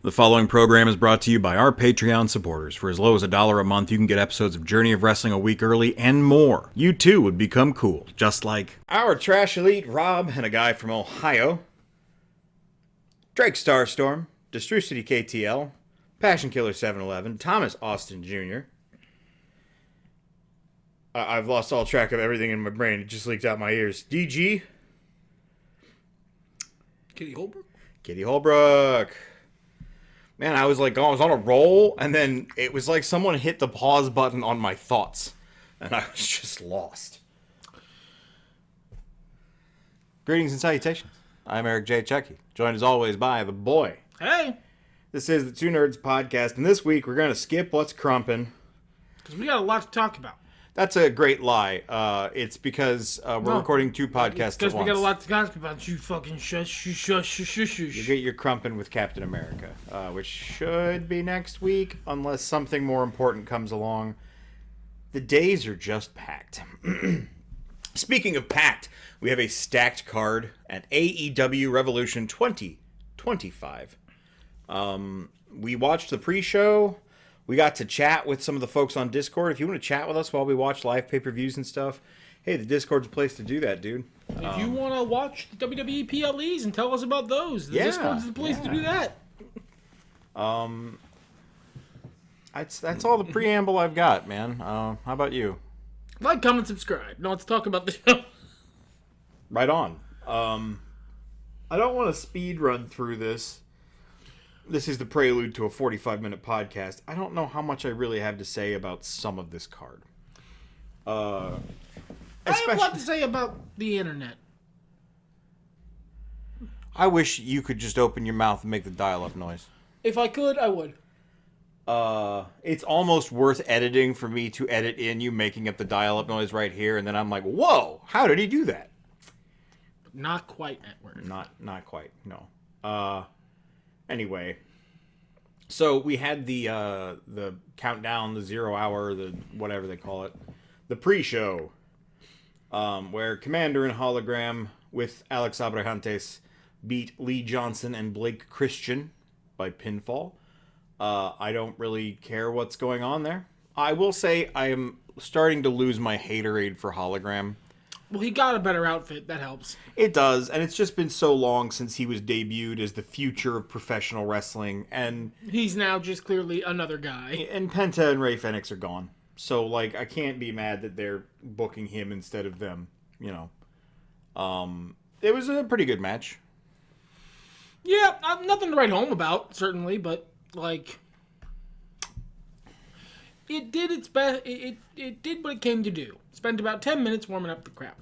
The following program is brought to you by our Patreon supporters. For as low as $1 a month, you can get episodes of Journey of Wrestling a week early and more. You too would become cool, just like our Trash Elite, Rob, and a guy from Ohio, Drake Starstorm, Destru City KTL, Passion Killer 711, Thomas Austin Jr. I've lost all track of everything in my brain. It just leaked out my ears. DG. Kitty Holbrook? Kitty Holbrook. Man, I was on a roll, and then it was like someone hit the pause button on my thoughts, and I was just lost. Greetings and salutations. I'm Eric J. Chucky, joined as always by the boy. Hey! This is the Two Nerds Podcast, and this week we're going to skip What's Crumpin'. Because we got a lot to talk about. That's a great lie. It's because we're recording two podcasts at once. Because we got a lot to talk about. You fucking shush. You get your crumpin' with Captain America, which should be next week, unless something more important comes along. The days are just packed. Speaking of packed, we have a stacked card at AEW Revolution 2025. We watched the pre-show. We got to chat with some of the folks on Discord. If you want to chat with us while we watch live pay-per-views and stuff, hey, the Discord's a place to do that, dude. If you want to watch the WWE PLEs and tell us about those, the Discord's the place to do that. That's all the preamble I've got, man. How about you? Like, comment, subscribe. Now let's talk about the show. Right on. I don't want to speed run through this. This is the prelude to a 45-minute podcast. I don't know how much I really have to say about some of this card. I have a lot to say about the internet. I wish you could just open your mouth and make the dial-up noise. If I could, I would. It's almost worth editing for me to edit in you making up the dial-up noise right here, and then I'm like, whoa, how did he do that? Not quite, Edward. Not quite, no. Anyway, so we had the countdown, the 0 hour, the whatever they call it, the pre-show, where Commander and Hologram with Alex Abrahantes beat Lee Johnson and Blake Christian by pinfall. I don't really care what's going on there. I will say I am starting to lose my haterade for Hologram. Well, he got a better outfit. That helps. It does, and it's just been so long since he was debuted as the future of professional wrestling, and he's now just clearly another guy. And Penta and Ray Fenix are gone, so I can't be mad that they're booking him instead of them. You know, it was a pretty good match. Yeah, nothing to write home about, certainly, but it did its best. It did what it came to do. Spent about 10 minutes warming up the crowd.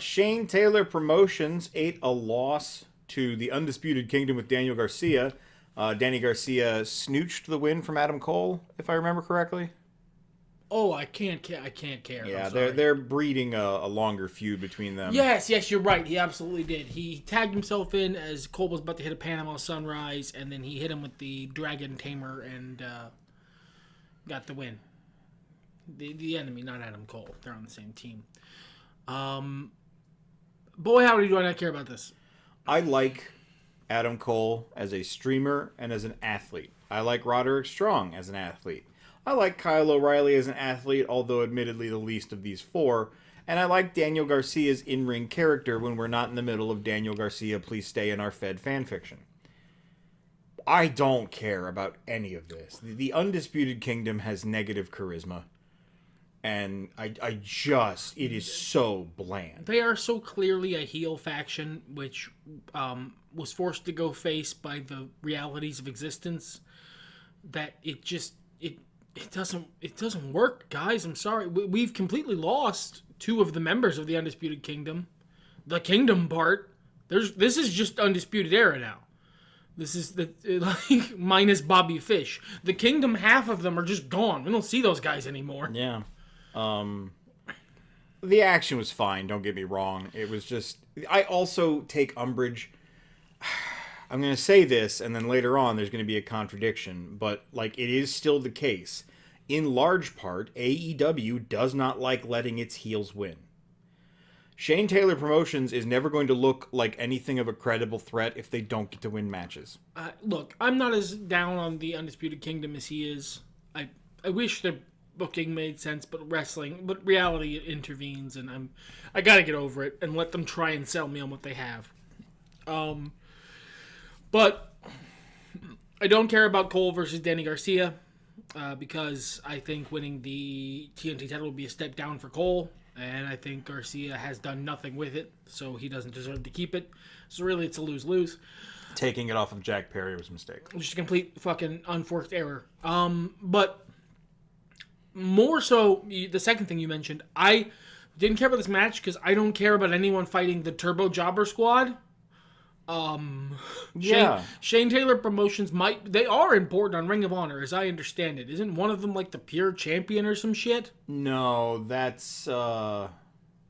Shane Taylor Promotions ate a loss to the Undisputed Kingdom with Daniel Garcia. Danny Garcia snooched the win from Adam Cole, if I remember correctly. Oh, I can't care. Yeah, they're breeding a longer feud between them. Yes, you're right. He absolutely did. He tagged himself in as Cole was about to hit a Panama Sunrise, and then he hit him with the Dragon Tamer and got the win. The enemy, not Adam Cole. They're on the same team. Boy, howdy, do I not care about this. I like Adam Cole as a streamer and as an athlete. I like Roderick Strong as an athlete. I like Kyle O'Reilly as an athlete, although admittedly the least of these four. And I like Daniel Garcia's in-ring character when we're not in the middle of Daniel Garcia, please stay in our Fed fanfiction. I don't care about any of this. The Undisputed Kingdom has negative charisma. And it is so bland. They are so clearly a heel faction, which was forced to go face by the realities of existence, that it doesn't work, guys. I'm sorry. We've completely lost two of the members of the Undisputed Kingdom. The Kingdom part. This is just Undisputed Era now. This is minus Bobby Fish. The Kingdom, half of them are just gone. We don't see those guys anymore. Yeah. The action was fine, don't get me wrong. It was just... I also take umbrage... I'm going to say this, and then later on there's going to be a contradiction, but it is still the case. In large part, AEW does not like letting its heels win. Shane Taylor Promotions is never going to look like anything of a credible threat if they don't get to win matches. Look, I'm not as down on the Undisputed Kingdom as he is. I wish their booking made sense, but reality intervenes, and I gotta get over it and let them try and sell me on what they have. But I don't care about Cole versus Danny Garcia because I think winning the TNT title would be a step down for Cole, and I think Garcia has done nothing with it, so he doesn't deserve to keep it. So really, it's a lose-lose. Taking it off of Jack Perry was a mistake. Just a complete fucking unforced error. But more so, the second thing you mentioned, I didn't care about this match because I don't care about anyone fighting the Turbo Jobber Squad. Shane Taylor Promotions they are important on Ring of Honor, as I understand it. Isn't one of them like the pure champion or some shit? No, that's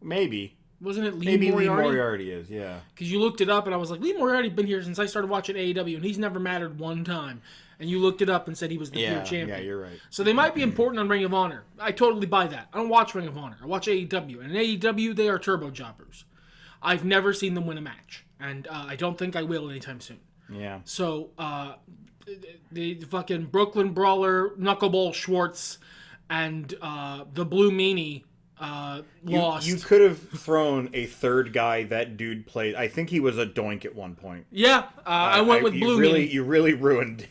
maybe. Wasn't it Maybe Lee Moriarty is, yeah. Because you looked it up and I was like, Lee Moriarty's been here since I started watching AEW and he's never mattered one time. And you looked it up and said he was the pure champion. Yeah, you're right. So they might be important on Ring of Honor. I totally buy that. I don't watch Ring of Honor. I watch AEW. And in AEW, they are turbo jobbers. I've never seen them win a match. And I don't think I will anytime soon. Yeah. So, the fucking Brooklyn Brawler, Knuckleball Schwartz, and the Blue Meanie lost. You could have thrown a third guy that dude played. I think he was a doink at one point. Yeah, I went with Blue Meanie. You really ruined.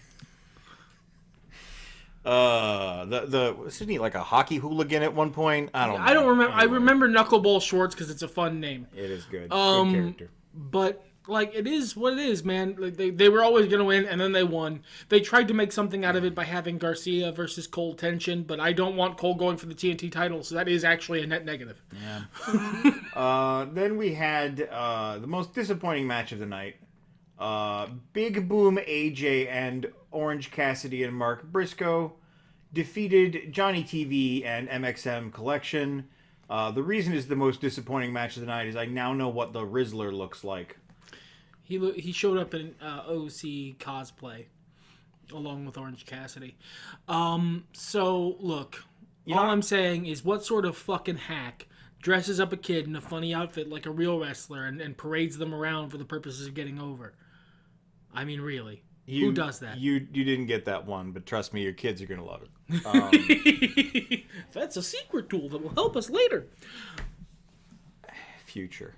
Wasn't he like a hockey hooligan at one point? I don't know. I don't remember. Anyway. I remember Knuckleball Schwartz because it's a fun name. It is good. Good character. But like, it is what it is, man. Like, they were always gonna win, and then they won. They tried to make something out of it by having Garcia versus Cole tension, but I don't want Cole going for the TNT title, so that is actually a net negative. Yeah. Then we had the most disappointing match of the night. Big Boom AJ and Orange Cassidy and Mark Briscoe defeated Johnny TV and MXM Collection. The reason is the most disappointing match of the night is I now know what the Rizzler looks like. He showed up in OC cosplay along with Orange Cassidy. So look, all I'm saying is, what sort of fucking hack dresses up a kid in a funny outfit like a real wrestler and parades them around for the purposes of getting over? I mean, really. Who does that? You didn't get that one, but trust me, your kids are going to love it. That's a secret tool that will help us later. Future.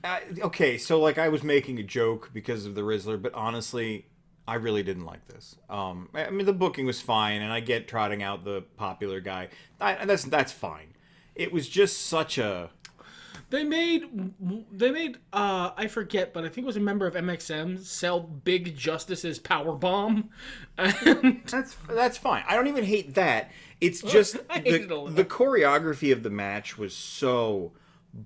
Okay, so like I was making a joke because of the Rizzler, but honestly, I really didn't like this. I mean, the booking was fine, and I get trotting out the popular guy. That's fine. It was just such a... They made I forget, but I think it was a member of MXM sell Big Justice's powerbomb. And that's fine. I don't even hate that. It's just the choreography of the match was so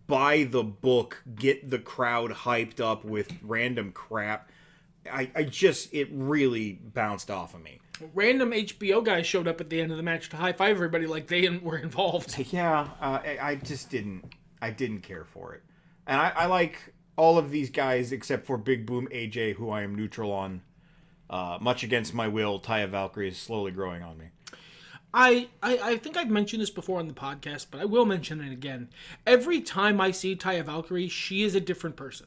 by the book, get the crowd hyped up with random crap. It really bounced off of me. Random HBO guy showed up at the end of the match to high five everybody like they were involved. Yeah, I just didn't. I didn't care for it. And I like all of these guys except for Big Boom AJ, who I am neutral on. Much against my will, Taya Valkyrie is slowly growing on me. I think I've mentioned this before on the podcast, but I will mention it again. Every time I see Taya Valkyrie, she is a different person.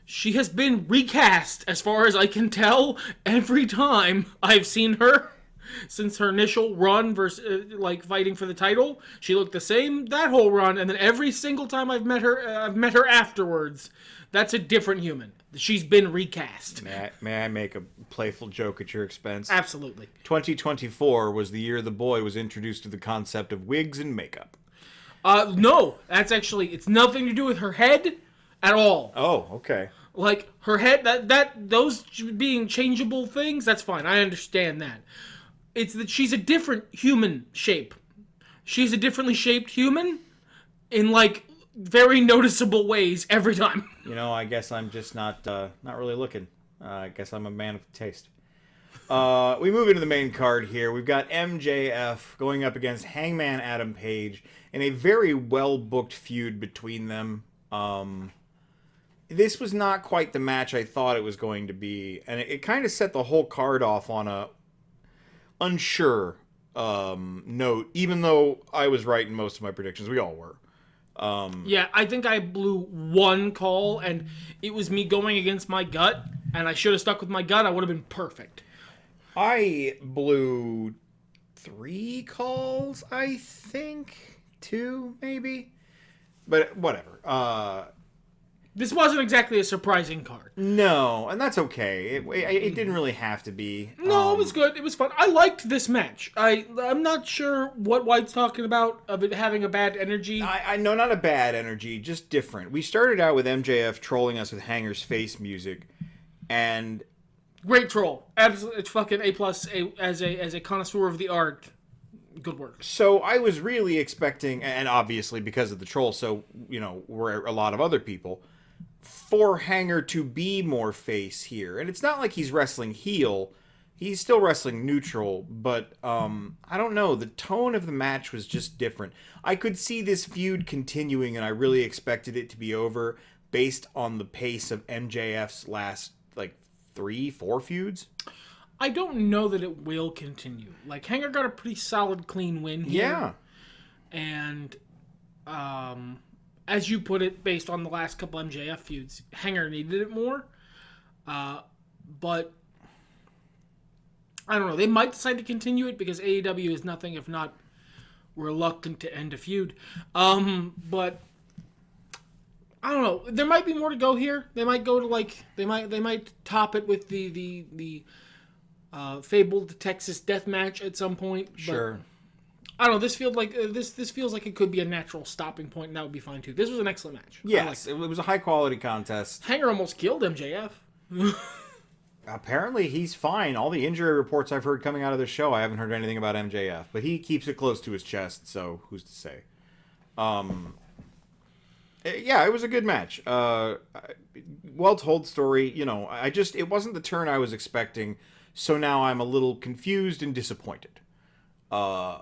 She has been recast, as far as I can tell, every time I've seen her. Since her initial run versus fighting for the title, she looked the same that whole run, and then every single time I've met her afterwards. That's a different human. She's been recast. May I make a playful joke at your expense? Absolutely. 2024 was the year the boy was introduced to the concept of wigs and makeup. No, that's actually, it's nothing to do with her head at all. Oh, okay. Like her head, those being changeable things, that's fine. I understand that. It's that she's a different human shape. She's a differently shaped human in very noticeable ways every time. I guess I'm just not really looking. I guess I'm a man of taste. We move into the main card here. We've got MJF going up against Hangman Adam Page in a very well-booked feud between them. This was not quite the match I thought it was going to be, and it kind of set the whole card off on a unsure note, even though I was right in most of my predictions. We all were. Yeah, I think I blew one call, and it was me going against my gut, and I should have stuck with my gut. I would have been perfect. I blew 3 calls, I think. 2, maybe. But whatever. This wasn't exactly a surprising card. No, and that's okay. It didn't really have to be. No, it was good. It was fun. I liked this match. I'm not sure what White's talking about of it having a bad energy. I know, not a bad energy, just different. We started out with MJF trolling us with Hanger's face music, and Great troll. Absolutely, it's fucking A+. As a connoisseur of the art, good work. so I was really expecting, and obviously because of the troll, so we're a lot of other people, for Hanger to be more face here. And it's not like he's wrestling heel. He's still wrestling neutral, but I don't know. The tone of the match was just different. I could see this feud continuing, and I really expected it to be over based on the pace of MJF's last, 3-4 feuds. I don't know that it will continue. Like, Hanger got a pretty solid, clean win here. Yeah. And, as you put it, based on the last couple MJF feuds, Hanger needed it more. But, I don't know. They might decide to continue it because AEW is nothing if not reluctant to end a feud. But, I don't know. There might be more to go here. They might go to, they might top it with the fabled Texas death match at some point. But Sure. I don't know. This feels like this feels like it could be a natural stopping point, and that would be fine too. This was an excellent match. Yes, it was a high quality contest. Hanger almost killed MJF. Apparently he's fine. All the injury reports I've heard coming out of the show, I haven't heard anything about MJF, but he keeps it close to his chest, so who's to say? Yeah, it was a good match. Well told story. It wasn't the turn I was expecting, so now I'm a little confused and disappointed. I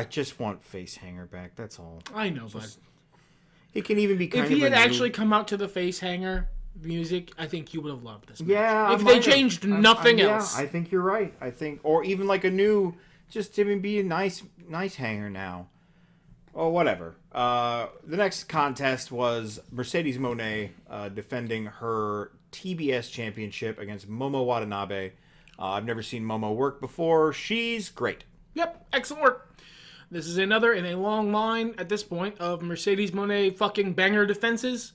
just want face Hanger back. That's all. I know, but He can even be kind if of he had a new... actually come out to the face Hanger music, I think you would have loved this match. Yeah, if they changed nothing else. Yeah, I think you're right. Or even like a new, just him be a nice Hanger now. Oh, whatever. The next contest was Mercedes Mone defending her TBS championship against Momo Watanabe. I've never seen Momo work before. She's great. Yep, excellent work. This is another in a long line at this point of Mercedes Moné fucking banger defenses.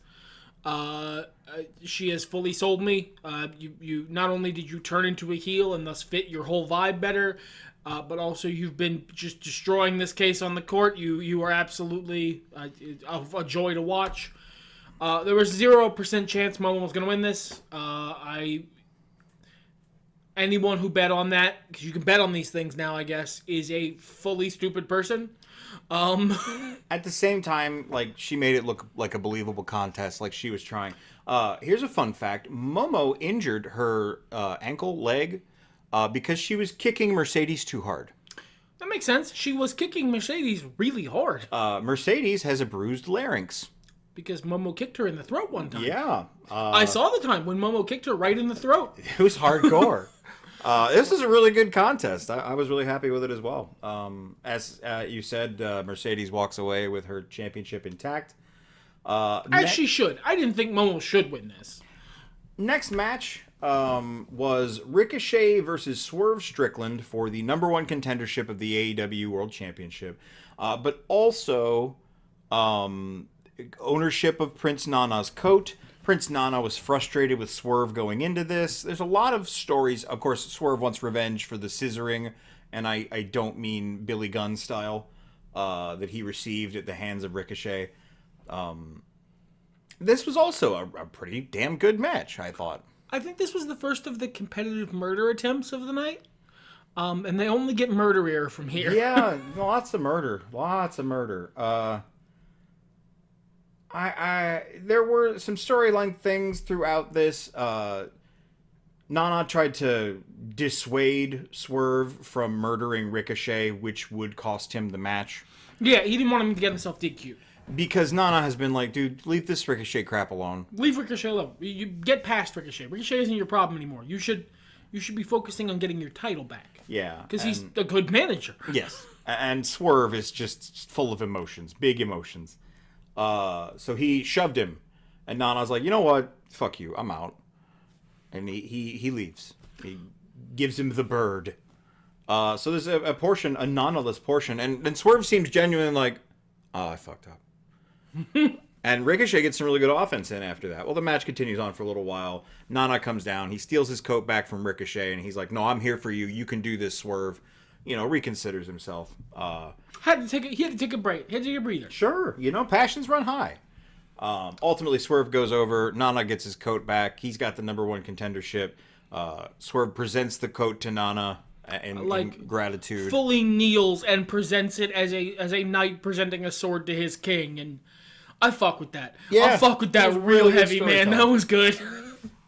She has fully sold me. You not only did you turn into a heel and thus fit your whole vibe better, but also you've been just destroying this case on the court. You are absolutely a joy to watch. There was 0% chance Momo was going to win this. Anyone who bet on that, because you can bet on these things now, I guess, is a fully stupid person. At the same time, she made it look like a believable contest, like she was trying. Here's a fun fact. Momo injured her ankle, leg, because she was kicking Mercedes too hard. That makes sense. She was kicking Mercedes really hard. Mercedes has a bruised larynx. Because Momo kicked her in the throat one time. Yeah. I saw the time when Momo kicked her right in the throat. It was hardcore. This is a really good contest. I was really happy with it as well. As you said, Mercedes walks away with her championship intact. As she should. I didn't think Momo should win this. Next match was Ricochet versus Swerve Strickland for the #1 contendership of the AEW World Championship. But also ownership of Prince Nana's coat. Prince Nana was frustrated with Swerve going into this. There's a lot of stories. Of course, Swerve wants revenge for the scissoring, and I don't mean Billy Gunn style, that he received at the hands of Ricochet. This was also a pretty damn good match, I thought. I think this was the first of the competitive murder attempts of the night. And they only get murderier from here. Yeah, lots of murder. Lots of murder. There were some storyline things throughout this. Nana tried to dissuade Swerve from murdering Ricochet, which would cost him the match. Yeah, he didn't want him to get himself DQ'd. Because Nana has been like, dude, leave this Ricochet crap alone. Leave Ricochet alone. You get past Ricochet. Ricochet isn't your problem anymore. You should be focusing on getting your title back. Yeah. Because he's a good manager. Yes. And Swerve is just full of emotions. Big emotions. So he shoved him, and Nana's like, you know what? Fuck you, I'm out. And he leaves. He gives him the bird. So there's a portion, a Nana-less portion, and Swerve seems genuine like, oh, I fucked up. And Ricochet gets some really good offense in after that. Well, the match continues on for a little while. Nana comes down. He steals his coat back from Ricochet, and he's like, no, I'm here for you. You can do this, Swerve. Reconsiders himself. He had to take a break. He had to take a breather. Sure. Passions run high. Ultimately, Swerve goes over. Nana gets his coat back. He's got the #1 contendership. Swerve presents the coat to Nana in gratitude. Fully kneels and presents it as a knight presenting a sword to his king, and I fuck with that. Yeah, I'll fuck with that real heavy, man. That was good.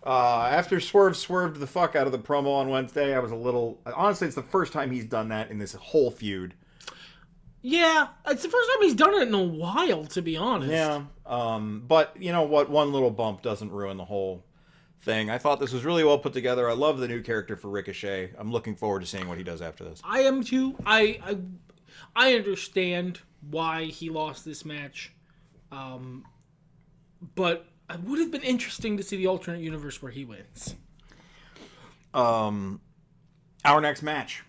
After Swerve swerved the fuck out of the promo on Wednesday, I was a little... Honestly, it's the first time he's done that in this whole feud. Yeah, it's the first time he's done it in a while, to be honest. Yeah, but you know what? One little bump doesn't ruin the whole thing. I thought this was really well put together. I love the new character for Ricochet. I'm looking forward to seeing what he does after this. I am too. I understand why he lost this match. But it would have been interesting to see the alternate universe where he wins. Our next match.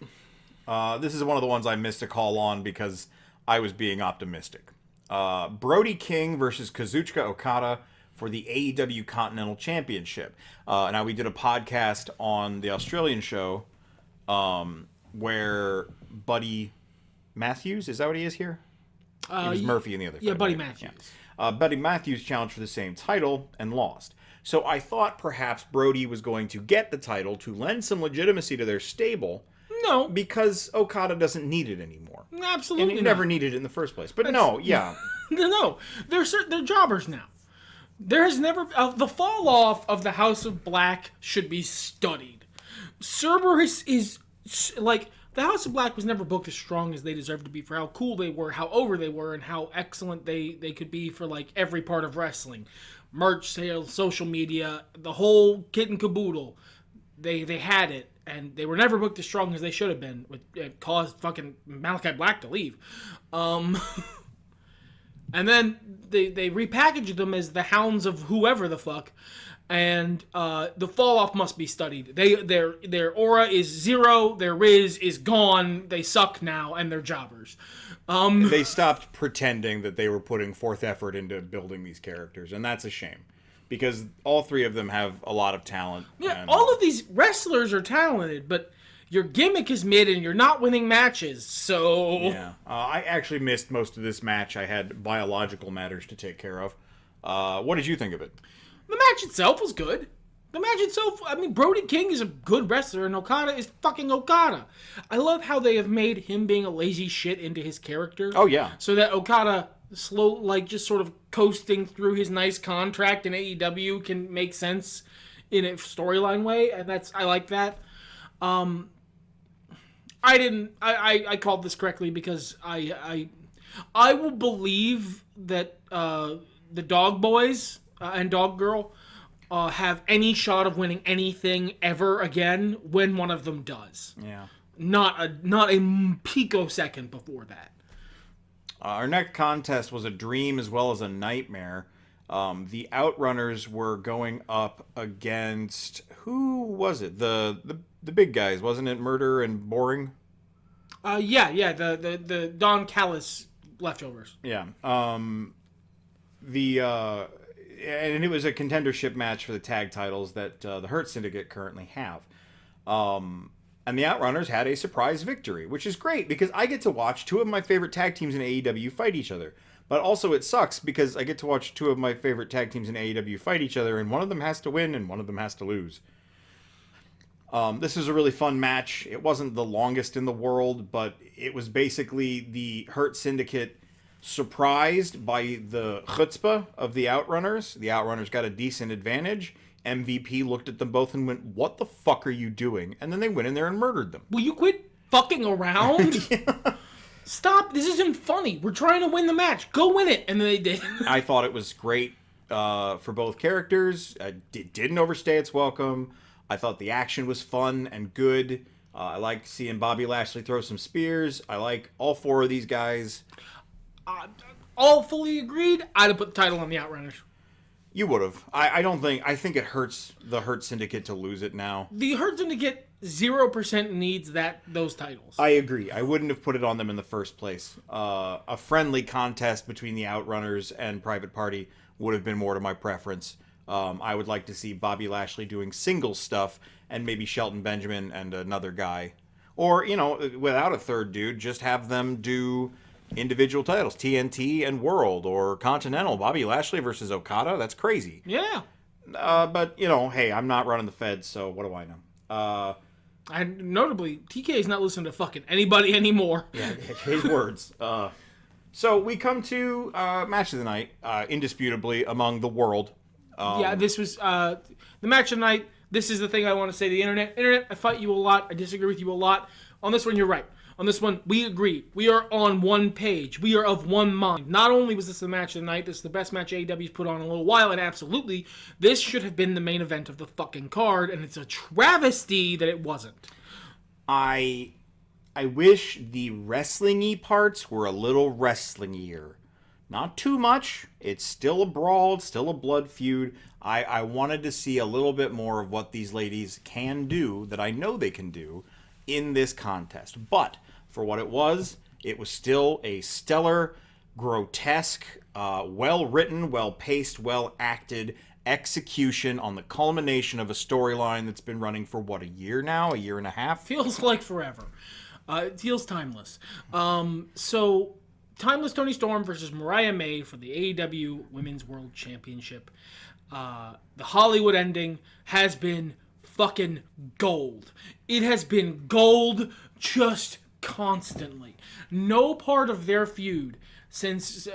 This is one of the ones I missed a call on because I was being optimistic. Brody King versus Kazuchika Okada for the AEW Continental Championship. Now, we did a podcast on the Australian show where Buddy Matthews, is that what he is here? He was Murphy in the other fight. Yeah, Buddy Matthews. Yeah. Buddy Matthews challenged for the same title and lost. So I thought perhaps Brody was going to get the title to lend some legitimacy to their stable. No. Because Okada doesn't need it anymore. Absolutely And he never needed it in the first place. But yeah. No. They're jobbers now. There has never... the fall off of the House of Black should be studied. Cerberus is like... The House of Black was never booked as strong as they deserved to be for how cool they were, how over they were, and how excellent they could be for, like, every part of wrestling. Merch sales, social media, the whole kit and caboodle. They had it, and they were never booked as strong as they should have been, which caused fucking Malachi Black to leave. And then they repackaged them as the Hounds of whoever the fuck. And the fall off must be studied. Their aura is zero. Their Riz is gone. They suck now, and they're jobbers. They stopped pretending that they were putting forth effort into building these characters, and that's a shame because all three of them have a lot of talent. Yeah, all of these wrestlers are talented, but your gimmick is mid, and you're not winning matches. So yeah, I actually missed most of this match. I had biological matters to take care of. What did you think of it? The match itself was good. The match itself, I mean, Brody King is a good wrestler, and Okada is fucking Okada. I love how they have made him being a lazy shit into his character. Oh, yeah. So that Okada, just sort of coasting through his nice contract in AEW can make sense in a storyline way, and I like that. I called this correctly because I will believe that the Dog Boys and Dog Girl have any shot of winning anything ever again when one of them does. Yeah. Not a picosecond before that. Our next contest was a dream as well as a nightmare. The Outrunners were going up against... Who was it? The big guys, wasn't it? Murder and Boring? The Don Callis leftovers. Yeah. And it was a contendership match for the tag titles that the Hurt Syndicate currently have. And the Outrunners had a surprise victory, which is great because I get to watch two of my favorite tag teams in AEW fight each other. But also it sucks because I get to watch two of my favorite tag teams in AEW fight each other, and one of them has to win and one of them has to lose. This was a really fun match. It wasn't the longest in the world, but it was basically the Hurt Syndicate surprised by the chutzpah of the Outrunners. The Outrunners got a decent advantage. MVP looked at them both and went, "What the fuck are you doing?" And then they went in there and murdered them. Will you quit fucking around? Yeah. Stop. This isn't funny. We're trying to win the match. Go win it. And then they did. I thought it was great for both characters. It didn't overstay its welcome. I thought the action was fun and good. I like seeing Bobby Lashley throw some spears. I like all four of these guys. all fully agreed, I'd have put the title on the Outrunners. You would have. I think it hurts the Hurt Syndicate to lose it now. The Hurt Syndicate 0% needs those titles. I agree. I wouldn't have put it on them in the first place. A friendly contest between the Outrunners and Private Party would have been more to my preference. I would like to see Bobby Lashley doing single stuff and maybe Shelton Benjamin and another guy. Or, without a third dude, just have them do individual titles, TNT and World, or Continental. Bobby Lashley versus Okada, that's crazy. Yeah. But, hey, I'm not running the Feds, so what do I know? And notably, TK is not listening to fucking anybody anymore. Yeah, his words. So we come to match of the night, indisputably, among the World. This was the match of the night. This is the thing I want to say to the internet. Internet, I fight you a lot. I disagree with you a lot. On this one, you're right. On this one, we agree. We are on one page. We are of one mind. Not only was this the match of the night, this is the best match AEW's put on in a little while, and absolutely, this should have been the main event of the fucking card, and it's a travesty that it wasn't. I wish the wrestling-y parts were a little wrestling-ier. Not too much. It's still a brawl. It's still a blood feud. I wanted to see a little bit more of what these ladies can do, that I know they can do, in this contest. But for what it was still a stellar, grotesque, well-written, well-paced, well-acted execution on the culmination of a storyline that's been running for, a year now? A year and a half? Feels like forever. It feels timeless. So, timeless Toni Storm versus Mariah May for the AEW Women's World Championship. The Hollywood ending has been fucking gold. It has been gold just constantly. No part of their feud since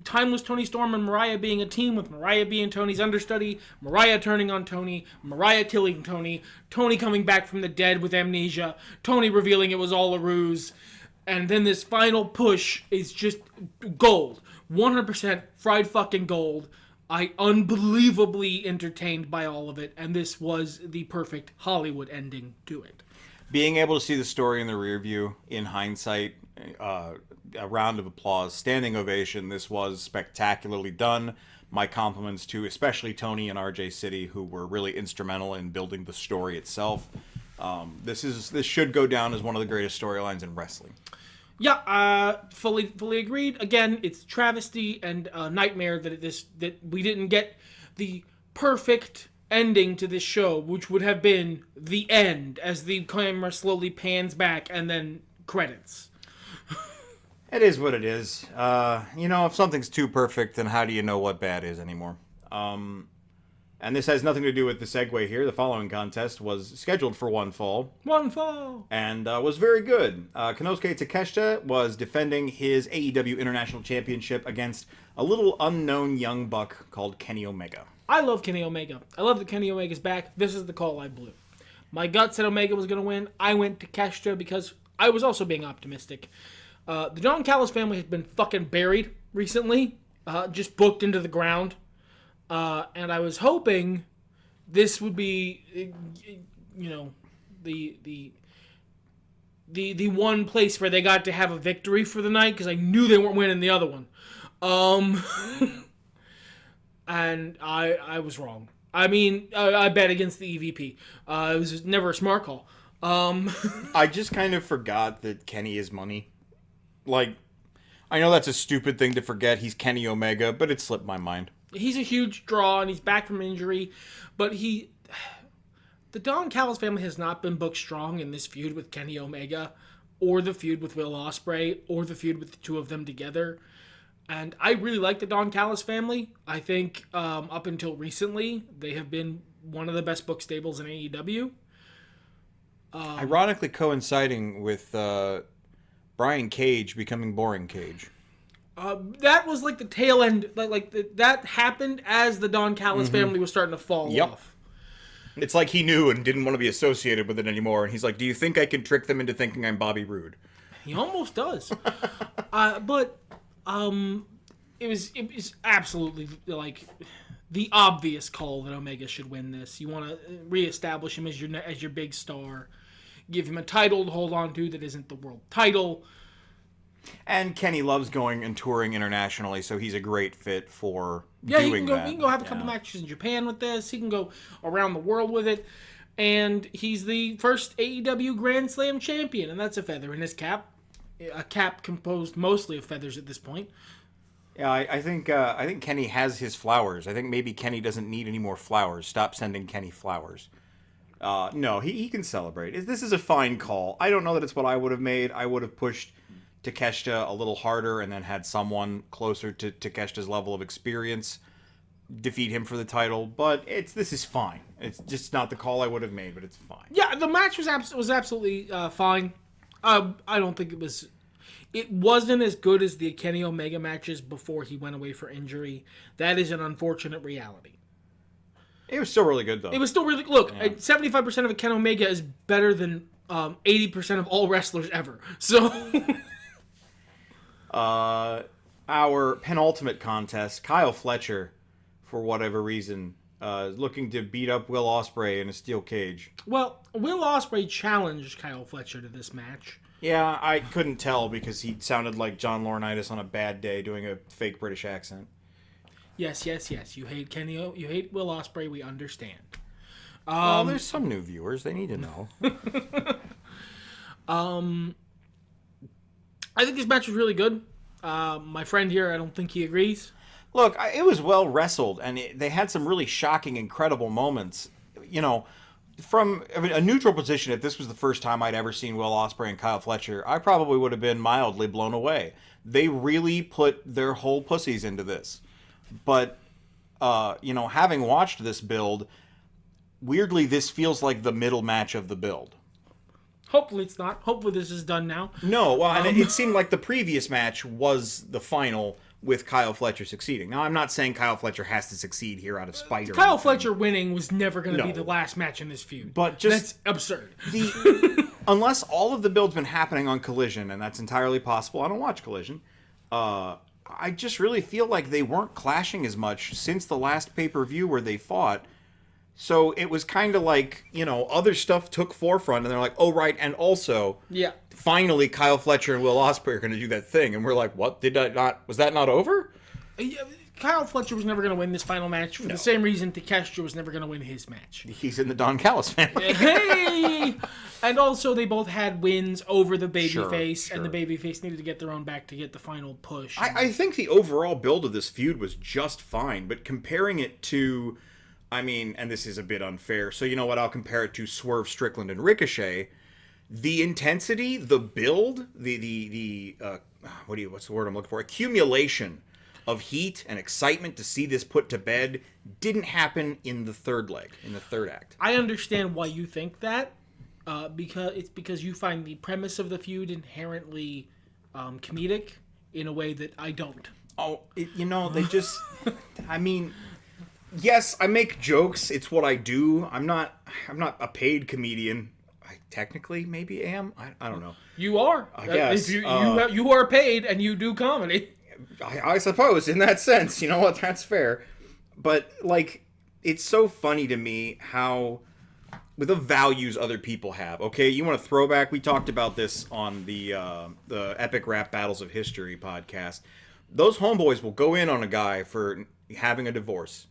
timeless Toni Storm and Mariah being a team, with Mariah being Tony's understudy, Mariah turning on Tony, Mariah killing Tony, Tony coming back from the dead with amnesia, Tony revealing it was all a ruse, and then this final push is just gold. 100% fried fucking gold. I unbelievably entertained by all of it, and this was the perfect Hollywood ending to it. Being able to see the story in the rear view, in hindsight, a round of applause, standing ovation. This was spectacularly done. My compliments to especially Tony and RJ City, who were really instrumental in building the story itself. This should go down as one of the greatest storylines in wrestling. Yeah, fully agreed. Again, it's travesty and a nightmare that we didn't get the perfect ending to this show, which would have been the end as the camera slowly pans back and then credits. It is what it is. If something's too perfect, then how do you know what bad is anymore? And this has nothing to do with the segue here. The following contest was scheduled for one fall. One fall! And was very good. Konosuke Takeshita was defending his AEW International Championship against a little unknown young buck called Kenny Omega. I love Kenny Omega. I love that Kenny Omega's back. This is the call I blew. My gut said Omega was going to win. I went to Takeshita because I was also being optimistic. The Don Callis family has been fucking buried recently. Just booked into the ground. And I was hoping this would be, the one place where they got to have a victory for the night, because I knew they weren't winning the other one. And I was wrong. I mean, I bet against the EVP. It was never a smart call. I just kind of forgot that Kenny is money. Like, I know that's a stupid thing to forget. He's Kenny Omega, but it slipped my mind. He's a huge draw, and he's back from injury. But the Don Callis family has not been booked strong in this feud with Kenny Omega, or the feud with Will Ospreay, or the feud with the two of them together. And I really like the Don Callis family. I think up until recently, they have been one of the best book stables in AEW. Ironically coinciding with Brian Cage becoming Boring Cage. That was like the tail end. That happened as the Don Callis family was starting to fall off. It's like he knew and didn't want to be associated with it anymore. And he's like, do you think I can trick them into thinking I'm Bobby Roode? He almost does. But it was absolutely like the obvious call that Omega should win this. You want to reestablish him as your big star, give him a title to hold on to that isn't the world title. And Kenny loves going and touring internationally, so he's a great fit for Yeah, doing that. He can go have a couple matches in Japan with this. He can go around the world with it. And he's the first AEW Grand Slam champion, and that's a feather in his cap. A cap composed mostly of feathers at this point. Yeah, I think Kenny has his flowers. I think maybe Kenny doesn't need any more flowers. Stop sending Kenny flowers. No, he can celebrate. This is a fine call. I don't know that it's what I would have made. I would have pushed Takeshita a little harder and then had someone closer to Takeshita's level of experience defeat him for the title. But this is fine. It's just not the call I would have made, but it's fine. Yeah, the match was absolutely fine. I don't think it was... It wasn't as good as the Kenny Omega matches before he went away for injury. That is an unfortunate reality. It was still really good, though. It was still really... Look, 75% of a Ken Omega is better than 80% of all wrestlers ever. So... Our penultimate contest, Kyle Fletcher, for whatever reason, is looking to beat up Will Ospreay in a steel cage. Well, Will Ospreay challenged Kyle Fletcher to this match. Yeah, I couldn't tell because he sounded like John Laurinaitis on a bad day doing a fake British accent. Yes. You hate Kenny. You hate Will Ospreay. We understand. Well, there's some new viewers. They need to know. I think this match was really good. My friend here, I don't think he agrees. Look, it was well wrestled, and they had some really shocking, incredible moments. From a neutral position, if this was the first time I'd ever seen Will Ospreay and Kyle Fletcher, I probably would have been mildly blown away. They really put their whole pussies into this. But, having watched this build, weirdly, this feels like the middle match of the build. Hopefully it's not. Hopefully this is done now. No, well, and it seemed like the previous match was the final with Kyle Fletcher succeeding. Now, I'm not saying Kyle Fletcher has to succeed here out of spite or Kyle anything. Fletcher winning was never going to be the last match in this feud. But just... That's absurd. Unless all of the build's been happening on Collision, and that's entirely possible. I don't watch Collision. I just really feel like they weren't clashing as much since the last pay-per-view where they fought. So it was kind of like, other stuff took forefront, and they're like, oh, right, and also... Yeah. Finally, Kyle Fletcher and Will Ospreay are going to do that thing, and we're like, "What? Was that not over?" Kyle Fletcher was never going to win this final match for the same reason Takeshita was never going to win his match. He's in the Don Callis family. Hey! And also, they both had wins over the babyface, and the babyface needed to get their own back to get the final push. I think the overall build of this feud was just fine, but comparing it to, and this is a bit unfair, so you know what? I'll compare it to Swerve Strickland and Ricochet. The intensity, the build, what's the word I'm looking for? Accumulation of heat and excitement to see this put to bed didn't happen in the third leg, in the third act. I understand why you think that, because you find the premise of the feud inherently comedic in a way that I don't. Oh, they just, yes, I make jokes. It's what I do. I'm not a paid comedian. I technically maybe am. I don't know. You are. I guess. You are paid and you do comedy. I suppose in that sense. You know what? That's fair. But it's so funny to me how with the values other people have. Okay, you want a throwback? We talked about this on the Epic Rap Battles of History podcast. Those homeboys will go in on a guy for having a divorce,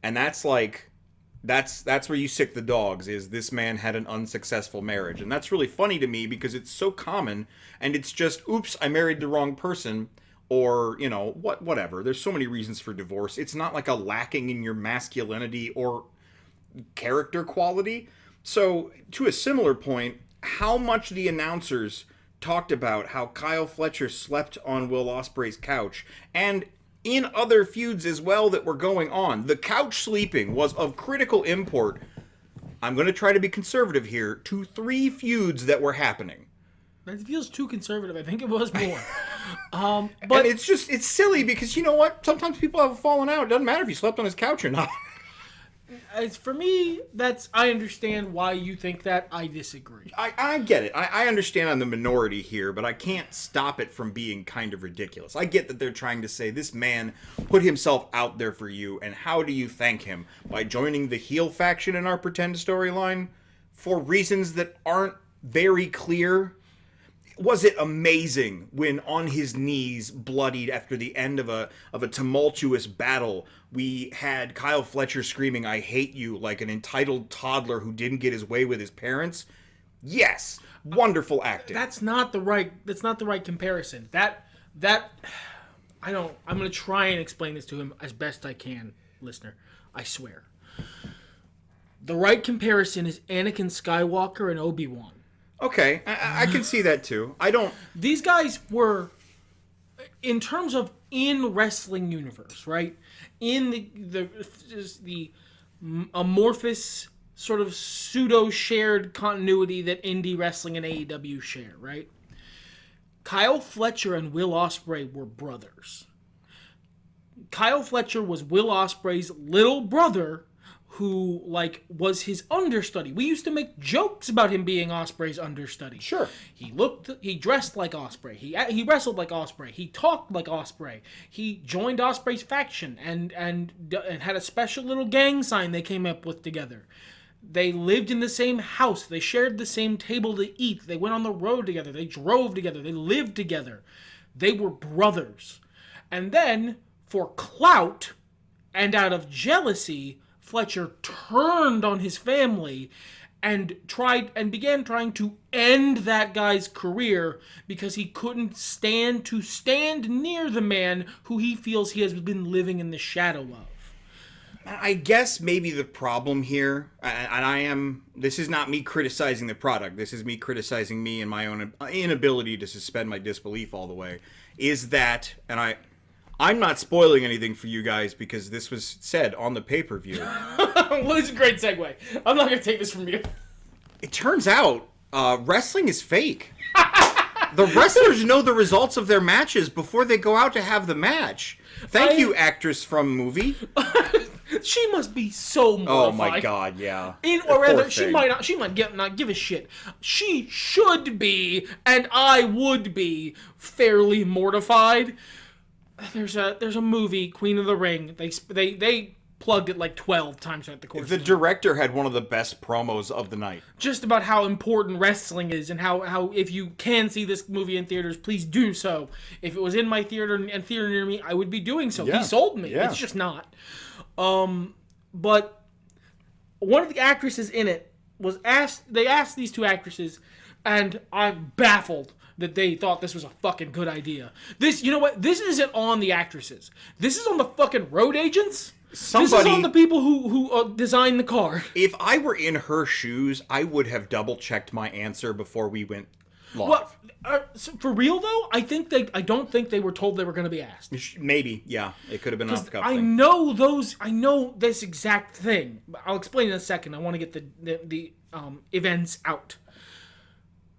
and that's where you sick the dogs, is this man had an unsuccessful marriage. And that's really funny to me because it's so common, and it's just, oops, I married the wrong person, or, whatever. There's so many reasons for divorce. It's not like a lacking in your masculinity or character quality. So, to a similar point, how much the announcers talked about how Kyle Fletcher slept on Will Ospreay's couch, and in other feuds as well that were going on. The couch sleeping was of critical import. I'm going to try to be conservative here, to 3 feuds that were happening. That feels too conservative. I think it was more. But it's silly because you know what? Sometimes people have fallen out. It doesn't matter if you slept on his couch or not. For me, I understand why you think that. I disagree. I get it. I understand I'm the minority here, but I can't stop it from being kind of ridiculous. I get that they're trying to say this man put himself out there for you, and how do you thank him? By joining the heel faction in our pretend storyline for reasons that aren't very clear? Was it amazing when on his knees, bloodied after the end of a tumultuous battle, we had Kyle Fletcher screaming, "I hate you," like an entitled toddler who didn't get his way with his parents? Yes, wonderful acting. That's not the right comparison. I'm going to try and explain this to him as best I can, listener. I swear. The right comparison is Anakin Skywalker and Obi-Wan. Okay, I can see that too. These guys were, in terms of in wrestling universe, right? In the amorphous sort of pseudo shared continuity that indie wrestling and AEW share, right? Kyle Fletcher and Will Ospreay were brothers. Kyle Fletcher was Will Ospreay's little brother, who, was his understudy. We used to make jokes about him being Ospreay's understudy. Sure. He dressed like Ospreay. He wrestled like Ospreay. He talked like Ospreay. He joined Ospreay's faction and had a special little gang sign they came up with together. They lived in the same house. They shared the same table to eat. They went on the road together. They drove together. They lived together. They were brothers. And then, for clout and out of jealousy, Fletcher turned on his family and began trying to end that guy's career because he couldn't stand near the man who he feels he has been living in the shadow of. I guess maybe the problem here, this is not me criticizing the product, this is me criticizing me and my own inability to suspend my disbelief all the way, is that, and I'm not spoiling anything for you guys because this was said on the pay-per-view. Well, this is a great segue. I'm not going to take this from you. It turns out wrestling is fake. The wrestlers know the results of their matches before they go out to have the match. Thank you, actress from movie. She must be so mortified. Oh my god, yeah. Or rather, she might not give a shit. She should be, and I would be, fairly mortified. There's a movie, Queen of the Ring. They plugged it 12 times throughout the course. The director had one of the best promos of the night. Just about how important wrestling is and how if you can see this movie in theaters, please do so. If it was in my theater and theater near me, I would be doing so. Yeah. He sold me. Yeah. It's just not. But one of the actresses in it was asked. They asked these two actresses, and I'm baffled that they thought this was a fucking good idea. You know what? This isn't on the actresses. This is on the fucking road agents. This is on the people who designed the car. If I were in her shoes, I would have double-checked my answer before we went live. Well, for real, though, I don't think they were told they were going to be asked. Maybe, yeah. It could have been off the cuff I know this exact thing. I'll explain in a second. I want to get the events out.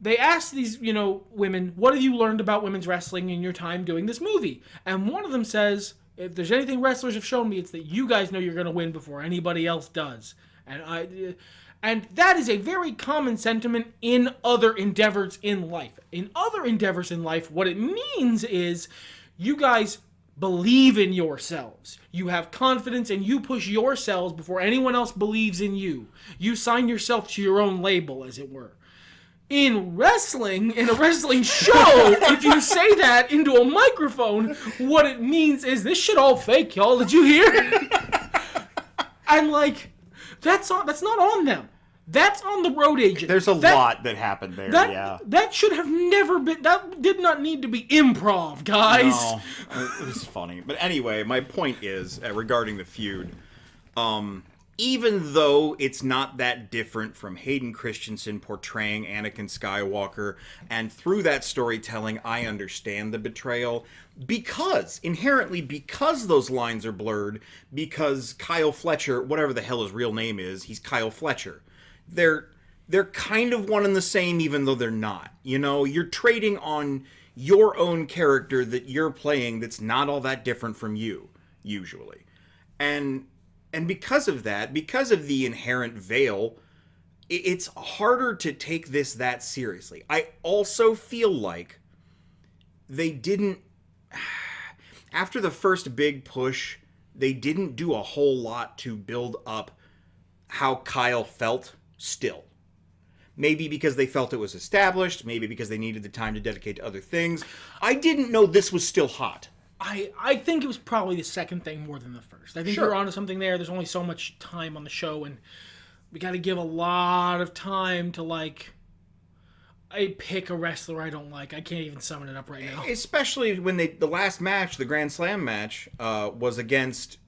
They asked these, women, what have you learned about women's wrestling in your time doing this movie? And one of them says, if there's anything wrestlers have shown me, it's that you guys know you're going to win before anybody else does. And that is a very common sentiment in other endeavors in life. In other endeavors in life, what it means is you guys believe in yourselves. You have confidence and you push yourselves before anyone else believes in you. You sign yourself to your own label, as it were. In wrestling, in a wrestling show, if you say that into a microphone, what it means is this shit all fake, y'all. Did you hear? And that's not on them. That's on the road agent. There's a lot that happened there. That should have never been. That did not need to be improv, guys. No, it was funny. But anyway, my point is regarding the feud. Even though it's not that different from Hayden Christensen portraying Anakin Skywalker, and through that storytelling, I understand the betrayal, because those lines are blurred, because Kyle Fletcher, whatever the hell his real name is, he's Kyle Fletcher. They're kind of one and the same, even though they're not. You're trading on your own character that you're playing that's not all that different from you, usually. And because of that, because of the inherent veil, it's harder to take this that seriously. I also feel like they didn't... After the first big push, they didn't do a whole lot to build up how Kyle felt still. Maybe because they felt it was established. Maybe because they needed the time to dedicate to other things. I didn't know this was still hot. I think it was probably the second thing more than the first. I think you're onto something there. There's only so much time on the show, and we got to give a lot of time to, like, I pick a wrestler I don't like. I can't even summon it up right now. Especially when the last match, the Grand Slam match, was against,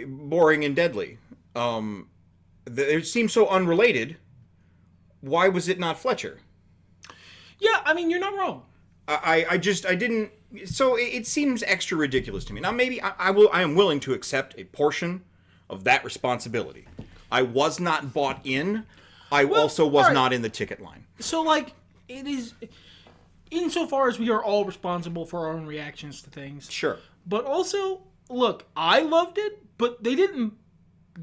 Boring and Deadly. It seemed so unrelated. Why was it not Fletcher? Yeah, I mean, you're not wrong. I didn't. So it seems extra ridiculous to me. Now, maybe I am willing to accept a portion of that responsibility. I was not bought in. I also was not in the ticket line. So, like, it is, insofar as we are all responsible for our own reactions to things. Sure. But also, look, I loved it, but they didn't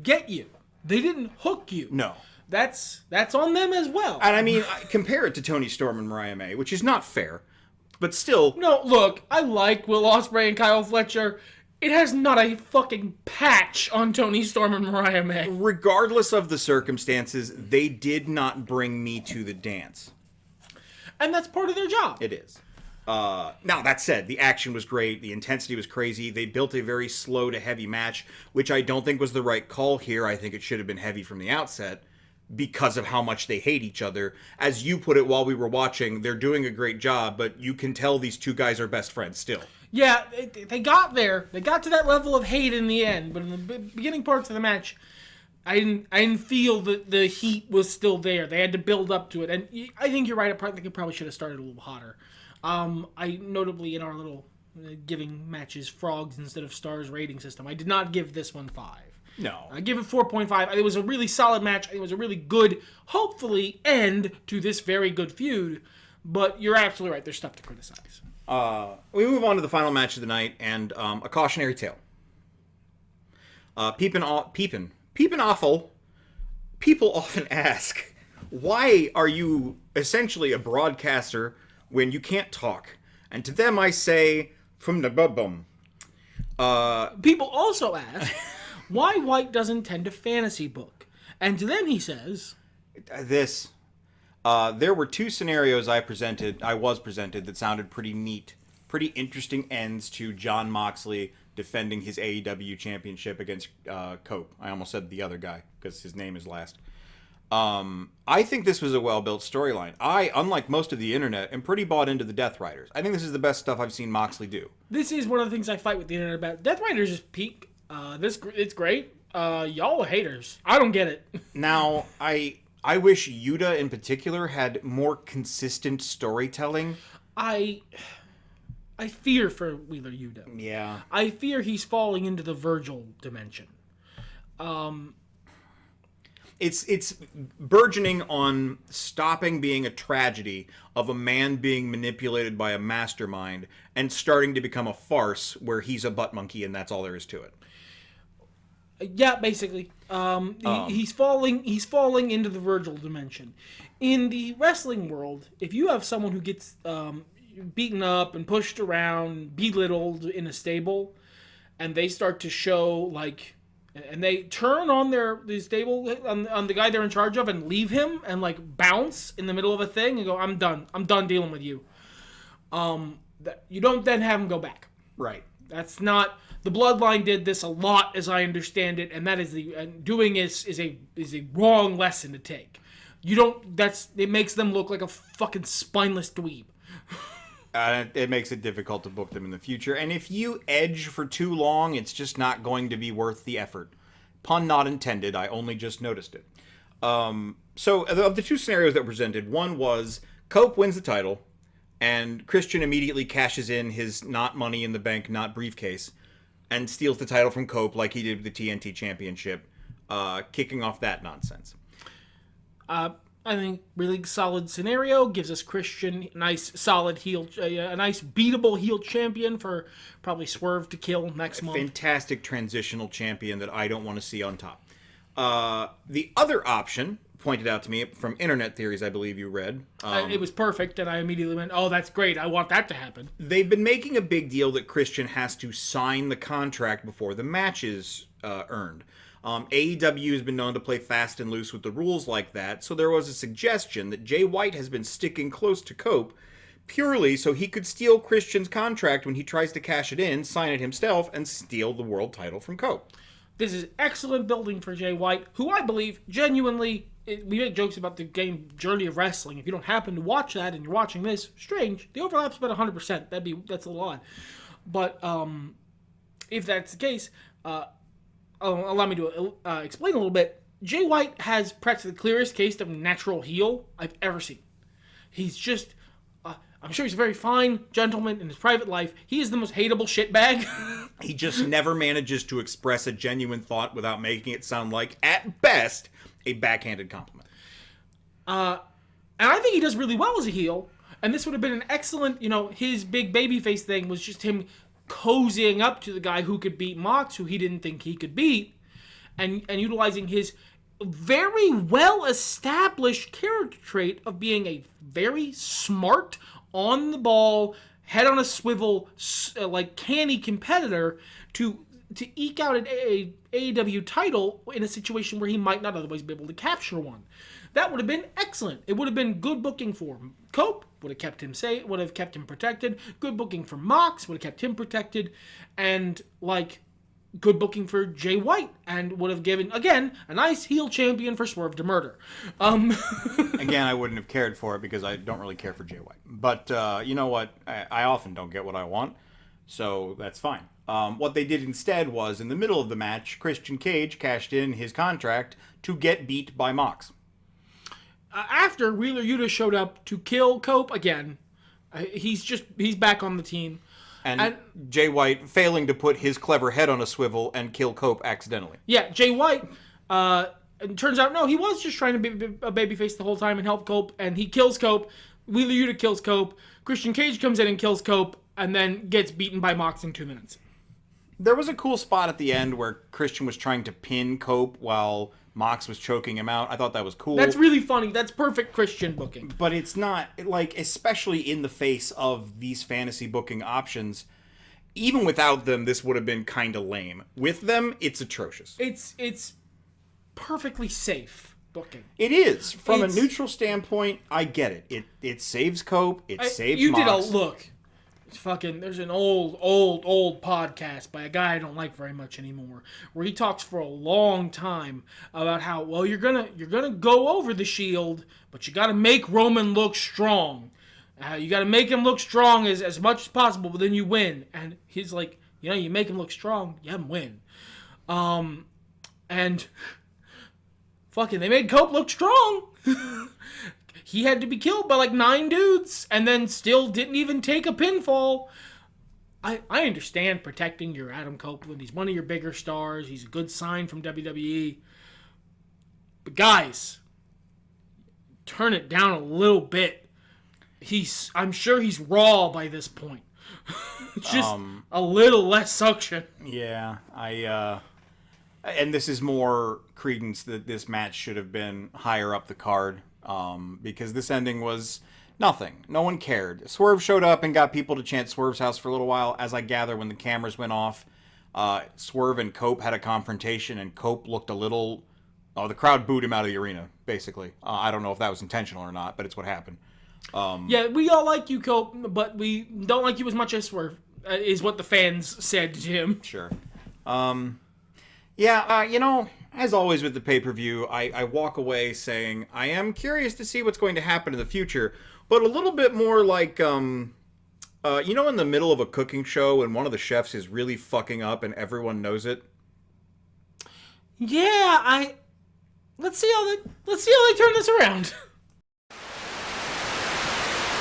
get you. They didn't hook you. No. That's on them as well. And I mean, compare it to Toni Storm and Mariah May, which is not fair, but still. No, look, I like Will Ospreay and Kyle Fletcher. It has not a fucking patch on Toni Storm and Mariah May. Regardless of the circumstances, they did not bring me to the dance. And that's part of their job. It is. Now, that said, the action was great. The intensity was crazy. They built a very slow to heavy match, which I don't think was the right call here. I think it should have been heavy from the outset because of how much they hate each other. As you put it while we were watching, they're doing a great job, but you can tell these two guys are best friends still. Yeah, they got there. They got to that level of hate in the end, but in the beginning parts of the match, I didn't feel that the heat was still there. They had to build up to it, and I think you're right. I think it probably should have started a little hotter. I notably in our little giving matches frogs instead of stars rating system, I did not give this one 5. No. I give it 4.5. It was a really solid match. It was a really good, hopefully, end to this very good feud. But you're absolutely right. There's stuff to criticize. We move on to the final match of the night, and a cautionary tale. Peepin' awful. People often ask, why are you essentially a broadcaster when you can't talk? And to them I say, from the bum. People also ask why White doesn't tend to fantasy book. And to them he says... there were two scenarios I was presented that sounded pretty neat, pretty interesting ends to Jon Moxley defending his AEW championship against Cope. I almost said the other guy because his name is last. I think this was a well-built storyline. I, unlike most of the internet, am pretty bought into the Death Riders. I think this is the best stuff I've seen Moxley do. This is one of the things I fight with the internet about. Death Riders is peak. It's great. Y'all are haters. I don't get it. Now, I wish Yuta in particular had more consistent storytelling. I fear for Wheeler Yuta. Yeah. I fear he's falling into the Virgil dimension. It's burgeoning on stopping being a tragedy of a man being manipulated by a mastermind and starting to become a farce where he's a butt monkey and that's all there is to it. Yeah, basically. He's falling into the Virgil dimension. In the wrestling world, if you have someone who gets beaten up and pushed around, belittled in a stable, and they start to show, like, and they turn on the stable, on the guy they're in charge of and leave him and, like, bounce in the middle of a thing and go, I'm done dealing with you. You don't then have him go back. Right. That's not... The Bloodline did this a lot, as I understand it, and that is doing is a wrong lesson to take. It makes them look like a fucking spineless dweeb. It makes it difficult to book them in the future, and if you edge for too long, it's just not going to be worth the effort. Pun not intended. I only just noticed it. So of the two scenarios that were presented, one was Cope wins the title, and Christian immediately cashes in his not money in the bank, not briefcase, and steals the title from Cope like he did with the TNT Championship, kicking off that nonsense. I think really solid scenario, gives us Christian a nice solid heel, a nice beatable heel champion for probably Swerve to kill next month. Fantastic transitional champion that I don't want to see on top. The other option, pointed out to me from Internet Theories, I believe you read. It was perfect, and I immediately went, oh, that's great. I want that to happen. They've been making a big deal that Christian has to sign the contract before the match is earned. AEW has been known to play fast and loose with the rules like that, so there was a suggestion that Jay White has been sticking close to Cope purely so he could steal Christian's contract when he tries to cash it in, sign it himself, and steal the world title from Cope. This is excellent building for Jay White, who I believe genuinely... We make jokes about the game Journey of Wrestling. If you don't happen to watch that and you're watching this, strange. The overlap's about 100%. That's a little odd. But if that's the case, allow me to explain a little bit. Jay White has perhaps the clearest case of natural heel I've ever seen. He's just... I'm sure he's a very fine gentleman in his private life. He is the most hateable shitbag. He just never manages to express a genuine thought without making it sound like, at best, a backhanded compliment. And I think he does really well as a heel. And this would have been an excellent, his big babyface thing was just him cozying up to the guy who could beat Mox, who he didn't think he could beat, and utilizing his very well-established character trait of being a very smart, on-the-ball, head-on-a-swivel, canny competitor to eke out an AEW title in a situation where he might not otherwise be able to capture one. That would have been excellent. It would have been good booking for Cope, would have kept him safe, would have kept him protected. Good booking for Mox, would have kept him protected. And, good booking for Jay White, and would have given, again, a nice heel champion for Swerve to murder. Again, I wouldn't have cared for it because I don't really care for Jay White. But you know what? I often don't get what I want, so that's fine. What they did instead was, in the middle of the match, Christian Cage cashed in his contract to get beat by Mox. After Wheeler Yuta showed up to kill Cope again, he's back on the team. And Jay White failing to put his clever head on a swivel and kill Cope accidentally. Yeah, Jay White, it turns out, no, he was just trying to be a babyface the whole time and help Cope, and he kills Cope. Wheeler Yuta kills Cope. Christian Cage comes in and kills Cope, and then gets beaten by Mox in 2 minutes. There was a cool spot at the end where Christian was trying to pin Cope while Mox was choking him out. I thought that was cool. That's really funny. That's perfect Christian booking. But it's not, especially in the face of these fantasy booking options, even without them, this would have been kind of lame. With them, it's atrocious. It's perfectly safe booking. It is. From a neutral standpoint, I get it. It saves Cope. It saves Mox. You did a look. There's an old podcast by a guy I don't like very much anymore, where he talks for a long time about how, well, you're gonna go over the Shield, but you gotta make Roman look strong. You gotta make him look strong as much as possible, but then you win. And he's like, you make him look strong, you have him win. And they made Cope look strong. He had to be killed by 9 dudes and then still didn't even take a pinfall. I understand protecting your Adam Copeland. He's one of your bigger stars. He's a good sign from WWE. But guys, turn it down a little bit. I'm sure he's raw by this point. Just a little less suction. Yeah, and this is more credence that this match should have been higher up the card. Because this ending was nothing. No one cared. Swerve showed up and got people to chant Swerve's house for a little while. As I gather, when the cameras went off, Swerve and Cope had a confrontation, and Cope looked a little... the crowd booed him out of the arena, basically. I don't know if that was intentional or not, but it's what happened. Yeah, we all like you, Cope, but we don't like you as much as Swerve, is what the fans said to him. Sure. As always with the pay-per-view, I walk away saying, I am curious to see what's going to happen in the future, but a little bit more like, in the middle of a cooking show when one of the chefs is really fucking up and everyone knows it? Yeah, let's see how they turn this around.